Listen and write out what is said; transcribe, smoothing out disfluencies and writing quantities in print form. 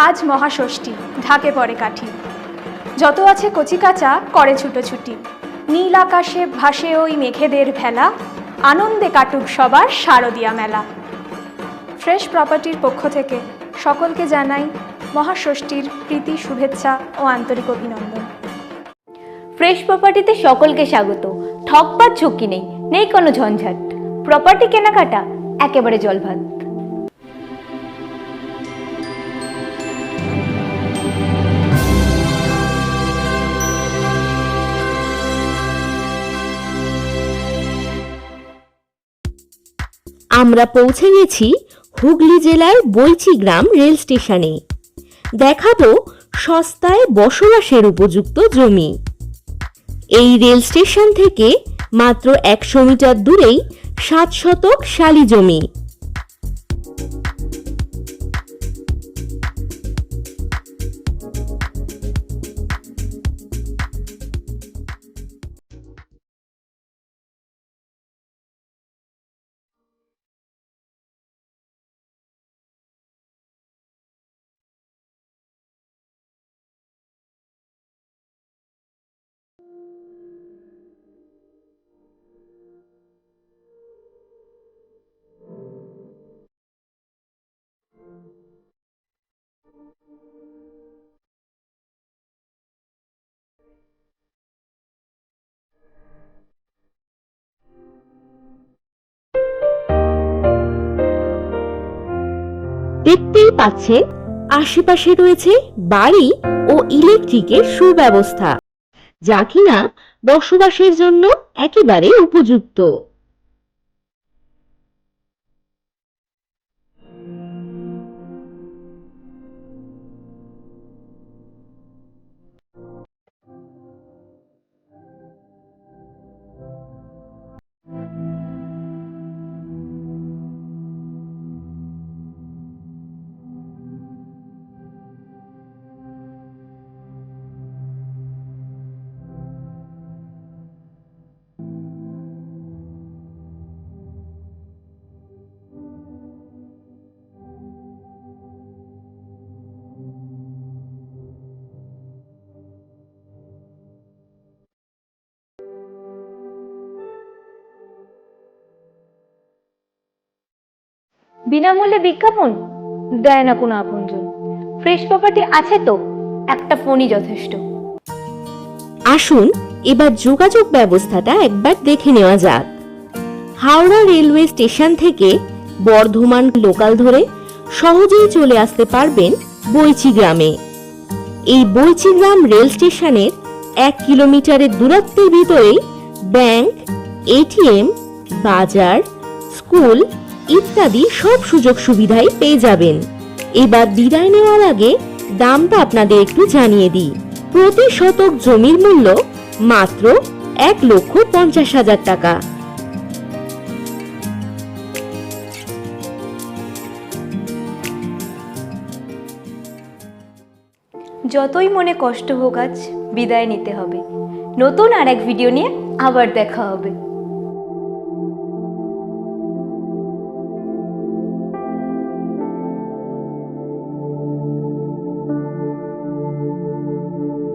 আজ মহাষষ্ঠী, ঢাকে পড়ে কাঠি। যত আছে কচিকাঁচা করে ছুটোছুটি। নীল আকাশে ভাসে ওই মেঘেদের ভেলা, আনন্দে কাটুক সবার শারদীয়া মেলা। ফ্রেশ প্রপার্টির পক্ষ থেকে সকলকে জানাই মহাষষ্ঠীর প্রীতি, শুভেচ্ছা ও আন্তরিক অভিনন্দন। ফ্রেশ প্রপার্টিতে সকলকে স্বাগত। ঠকবার ঝুঁকি নেই, নেই কোনো ঝঞ্ঝাট। প্রপার্টি কেনাকাটা একেবারে জলভাত। আমরা পৌঁছে গেছি হুগলি জেলার বৈচিগ্রাম রেল স্টেশনে। দেখাবো সস্তায় বসবাসের উপযুক্ত জমি। এই রেল স্টেশন থেকে মাত্র 100 মিটার দূরেই 7 শতক শালি জমি। দেখতেই পাচ্ছেন আশেপাশে রয়েছে বাড়ি ও ইলেকট্রিকের সুব্যবস্থা, যা কিনা বসবাসের জন্য একেবারে উপযুক্ত। বিনামূল্যে বিজ্ঞাপন দেয় না কোনো আপনজন। ফ্রেশ প্রপার্টি আছে তো, একটা ফোনই যথেষ্ট। আসুন এবার যোগাযোগ ব্যবস্থাটা একবার দেখে নেওয়া যাক। হাওড়া রেলওয়ে স্টেশন থেকে বর্ধমান লোকাল ধরে সহজেই চলে আসতে পারবেন বৈচিগ্রামে। এই বৈচিগ্রাম রেল স্টেশনের 1 কিলোমিটারের দূরত্বের ভিতরেই ব্যাংক, এটিএম, বাজার, স্কুল ইত্যাদি সব সুযোগ সুবিধাই পেয়ে যাবেন। এবার বিদায় নেওয়ার আগে দামটা আপনাদের একটু জানিয়ে দিই। প্রতি শতক জমির মূল্য মাত্র 1,50,000 টাকা। যতই মনে কষ্ট হোক, আজ বিদায় নিতে হবে। নতুন আর এক ভিডিও নিয়ে আবার দেখা হবে।